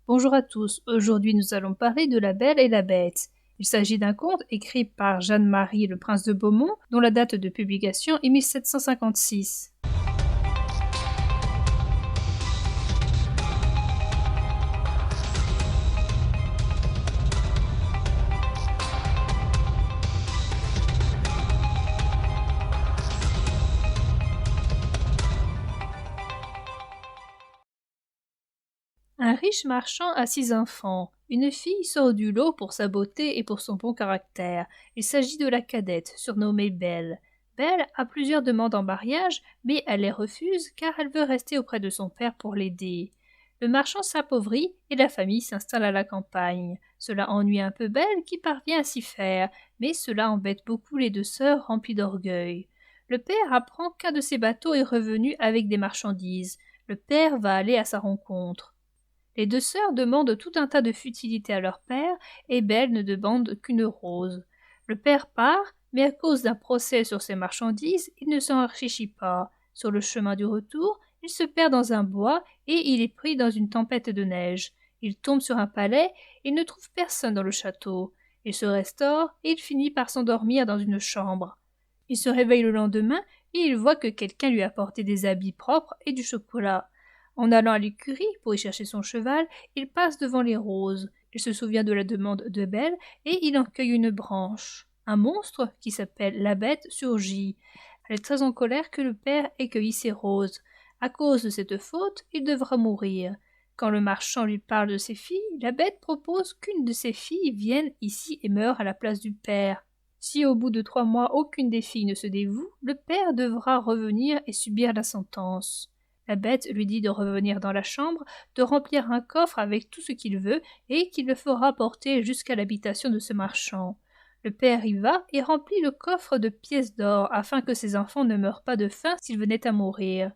Bonjour à tous, aujourd'hui nous allons parler de La Belle et la Bête. Il s'agit d'un conte écrit par Jeanne-Marie Le Prince de Beaumont, dont la date de publication est 1756. Un riche marchand a 6 enfants. Une fille sort du lot pour sa beauté et pour son bon caractère. Il s'agit de la cadette, surnommée Belle. Belle a plusieurs demandes en mariage, mais elle les refuse car elle veut rester auprès de son père pour l'aider. Le marchand s'appauvrit et la famille s'installe à la campagne. Cela ennuie un peu Belle qui parvient à s'y faire, mais cela embête beaucoup les deux sœurs remplies d'orgueil. Le père apprend qu'un de ses bateaux est revenu avec des marchandises. Le père va aller à sa rencontre. Les deux sœurs demandent tout un tas de futilités à leur père, et Belle ne demande qu'une rose. Le père part, mais à cause d'un procès sur ses marchandises, il ne s'enrichit pas. Sur le chemin du retour, il se perd dans un bois, et il est pris dans une tempête de neige. Il tombe sur un palais, et ne trouve personne dans le château. Il se restaure, et il finit par s'endormir dans une chambre. Il se réveille le lendemain, et il voit que quelqu'un lui a apporté des habits propres et du chocolat. En allant à l'écurie pour y chercher son cheval, il passe devant les roses. Il se souvient de la demande de Belle et il en cueille une branche. Un monstre, qui s'appelle la Bête, surgit. Elle est très en colère que le père ait cueilli ses roses. À cause de cette faute, il devra mourir. Quand le marchand lui parle de ses filles, la Bête propose qu'une de ses filles vienne ici et meure à la place du père. Si au bout de 3 mois aucune des filles ne se dévoue, le père devra revenir et subir la sentence. La Bête lui dit de revenir dans la chambre, de remplir un coffre avec tout ce qu'il veut, et qu'il le fera porter jusqu'à l'habitation de ce marchand. Le père y va et remplit le coffre de pièces d'or, afin que ses enfants ne meurent pas de faim s'ils venaient à mourir.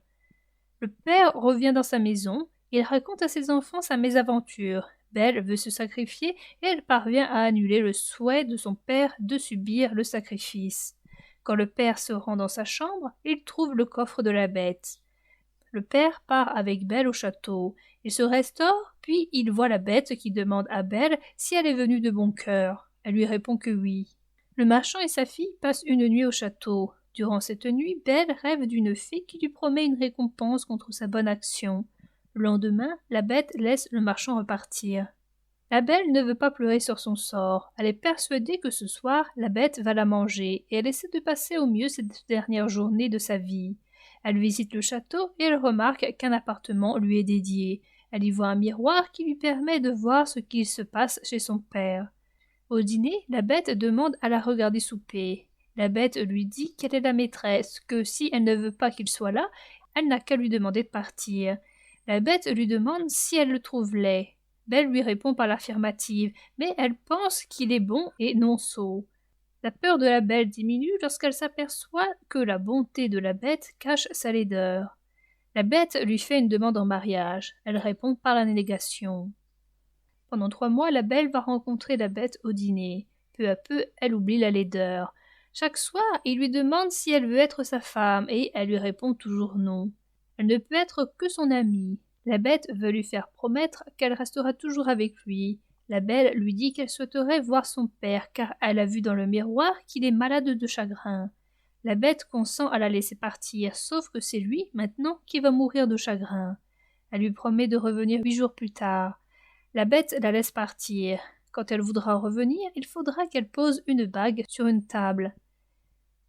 Le père revient dans sa maison, il raconte à ses enfants sa mésaventure. Belle veut se sacrifier, et elle parvient à annuler le souhait de son père de subir le sacrifice. Quand le père se rend dans sa chambre, il trouve le coffre de la Bête. Le père part avec Belle au château. Il se restaure, puis il voit la Bête qui demande à Belle si elle est venue de bon cœur. Elle lui répond que oui. Le marchand et sa fille passent une nuit au château. Durant cette nuit, Belle rêve d'une fée qui lui promet une récompense contre sa bonne action. Le lendemain, la Bête laisse le marchand repartir. La Belle ne veut pas pleurer sur son sort. Elle est persuadée que ce soir, la Bête va la manger, et elle essaie de passer au mieux cette dernière journée de sa vie. Elle visite le château et elle remarque qu'un appartement lui est dédié. Elle y voit un miroir qui lui permet de voir ce qu'il se passe chez son père. Au dîner, la Bête demande à la regarder souper. La Bête lui dit qu'elle est la maîtresse, que si elle ne veut pas qu'il soit là, elle n'a qu'à lui demander de partir. La Bête lui demande si elle le trouve laid. Belle lui répond par l'affirmative, mais elle pense qu'il est bon et non sot. La peur de la Belle diminue lorsqu'elle s'aperçoit que la bonté de la Bête cache sa laideur. La Bête lui fait une demande en mariage. Elle répond par la négation. Pendant 3 mois, la Belle va rencontrer la Bête au dîner. Peu à peu, elle oublie la laideur. Chaque soir, il lui demande si elle veut être sa femme, et elle lui répond toujours non. Elle ne peut être que son amie. La Bête veut lui faire promettre qu'elle restera toujours avec lui. La Belle lui dit qu'elle souhaiterait voir son père, car elle a vu dans le miroir qu'il est malade de chagrin. La Bête consent à la laisser partir, sauf que c'est lui, maintenant, qui va mourir de chagrin. Elle lui promet de revenir 8 jours plus tard. La Bête la laisse partir. Quand elle voudra revenir, il faudra qu'elle pose une bague sur une table.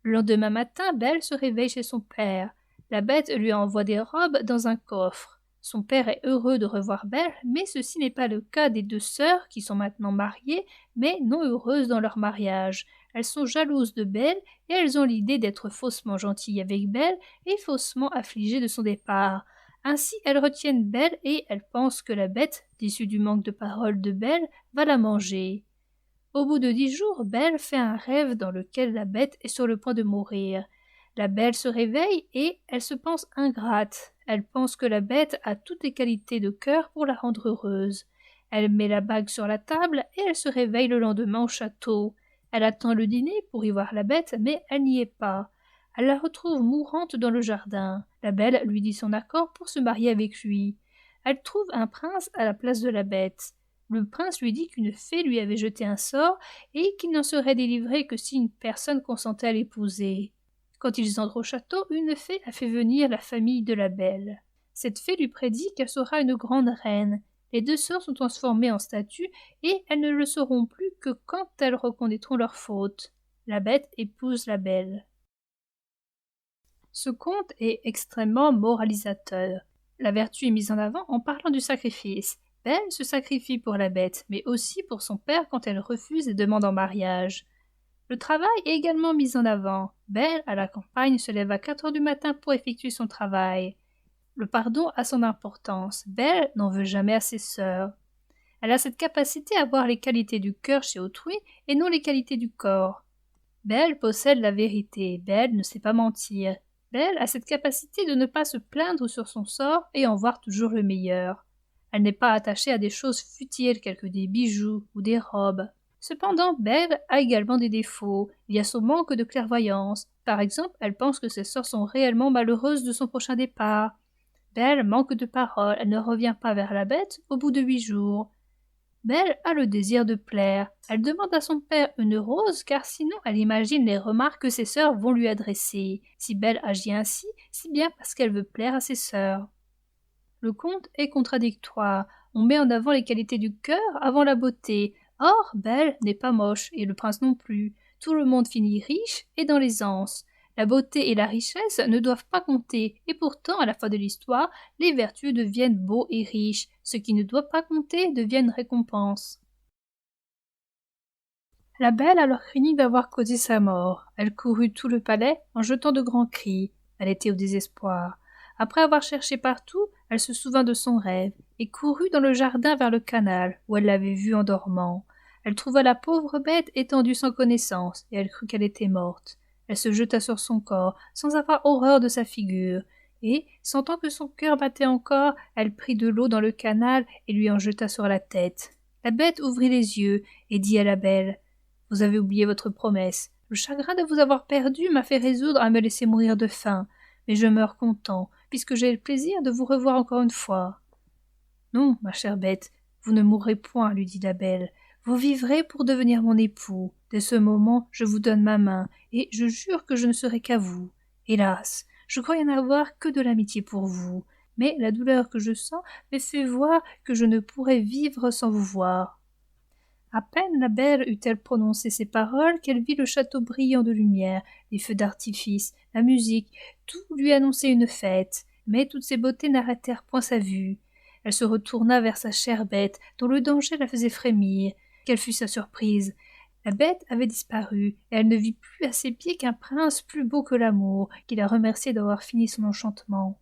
Le lendemain matin, Belle se réveille chez son père. La Bête lui envoie des robes dans un coffre. Son père est heureux de revoir Belle, mais ceci n'est pas le cas des 2 sœurs qui sont maintenant mariées, mais non heureuses dans leur mariage. Elles sont jalouses de Belle et elles ont l'idée d'être faussement gentilles avec Belle et faussement affligées de son départ. Ainsi, elles retiennent Belle et elles pensent que la Bête, déçue du manque de paroles de Belle, va la manger. Au bout de 10 jours, Belle fait un rêve dans lequel la Bête est sur le point de mourir. La Belle se réveille et elle se pense ingrate. Elle pense que la Bête a toutes les qualités de cœur pour la rendre heureuse. Elle met la bague sur la table et elle se réveille le lendemain au château. Elle attend le dîner pour y voir la Bête, mais elle n'y est pas. Elle la retrouve mourante dans le jardin. La Belle lui dit son accord pour se marier avec lui. Elle trouve un prince à la place de la bête. Le prince lui dit qu'une fée lui avait jeté un sort et qu'il n'en serait délivré que si une personne consentait à l'épouser. Quand ils entrent au château, une fée a fait venir la famille de la belle. Cette fée lui prédit qu'elle sera une grande reine. Les deux sœurs sont transformées en statues et elles ne le sauront plus que quand elles reconnaîtront leur faute. La bête épouse la belle. Ce conte est extrêmement moralisateur. La vertu est mise en avant en parlant du sacrifice. Belle se sacrifie pour la bête, mais aussi pour son père quand elle refuse et demande en mariage. Le travail est également mis en avant. Belle, à la campagne, se lève à 4 heures du matin pour effectuer son travail. Le pardon a son importance. Belle n'en veut jamais à ses sœurs. Elle a cette capacité à voir les qualités du cœur chez autrui et non les qualités du corps. Belle possède la vérité. Belle ne sait pas mentir. Belle a cette capacité de ne pas se plaindre sur son sort et en voir toujours le meilleur. Elle n'est pas attachée à des choses futiles telles que des bijoux ou des robes. Cependant, Belle a également des défauts. Il y a son manque de clairvoyance. Par exemple, elle pense que ses sœurs sont réellement malheureuses de son prochain départ. Belle manque de parole. Elle ne revient pas vers la bête au bout de 8 jours. Belle a le désir de plaire. Elle demande à son père une rose car sinon elle imagine les remarques que ses sœurs vont lui adresser. Si Belle agit ainsi, c'est bien parce qu'elle veut plaire à ses sœurs. Le conte est contradictoire. On met en avant les qualités du cœur avant la beauté. Or, Belle n'est pas moche et le prince non plus. Tout le monde finit riche et dans l'aisance. La beauté et la richesse ne doivent pas compter, et pourtant, à la fin de l'histoire, les vertus deviennent beaux et riches. Ce qui ne doit pas compter devient une récompense. La belle alors craignit d'avoir causé sa mort. Elle courut tout le palais en jetant de grands cris. Elle était au désespoir. Après avoir cherché partout, elle se souvint de son rêve, et courut dans le jardin vers le canal, où elle l'avait vu en dormant. Elle trouva la pauvre bête étendue sans connaissance, et elle crut qu'elle était morte. Elle se jeta sur son corps, sans avoir horreur de sa figure, et, sentant que son cœur battait encore, elle prit de l'eau dans le canal et lui en jeta sur la tête. La bête ouvrit les yeux, et dit à la belle « Vous avez oublié votre promesse. Le chagrin de vous avoir perdue m'a fait résoudre à me laisser mourir de faim, mais je meurs content, puisque j'ai le plaisir de vous revoir encore une fois. » « Non, ma chère bête, vous ne mourrez point, lui dit la belle. Vous vivrez pour devenir mon époux. Dès ce moment, je vous donne ma main, et je jure que je ne serai qu'à vous. Hélas, je croyais n'avoir que de l'amitié pour vous, mais la douleur que je sens me fait voir que je ne pourrais vivre sans vous voir. » À peine la belle eut-elle prononcé ces paroles qu'elle vit le château brillant de lumière, les feux d'artifice, la musique, tout lui annonçait une fête, mais toutes ces beautés n'arrêtèrent point sa vue. Elle se retourna vers sa chère bête, dont le danger la faisait frémir. Quelle fut sa surprise! La bête avait disparu, et elle ne vit plus à ses pieds qu'un prince plus beau que l'amour, qui la remerciait d'avoir fini son enchantement.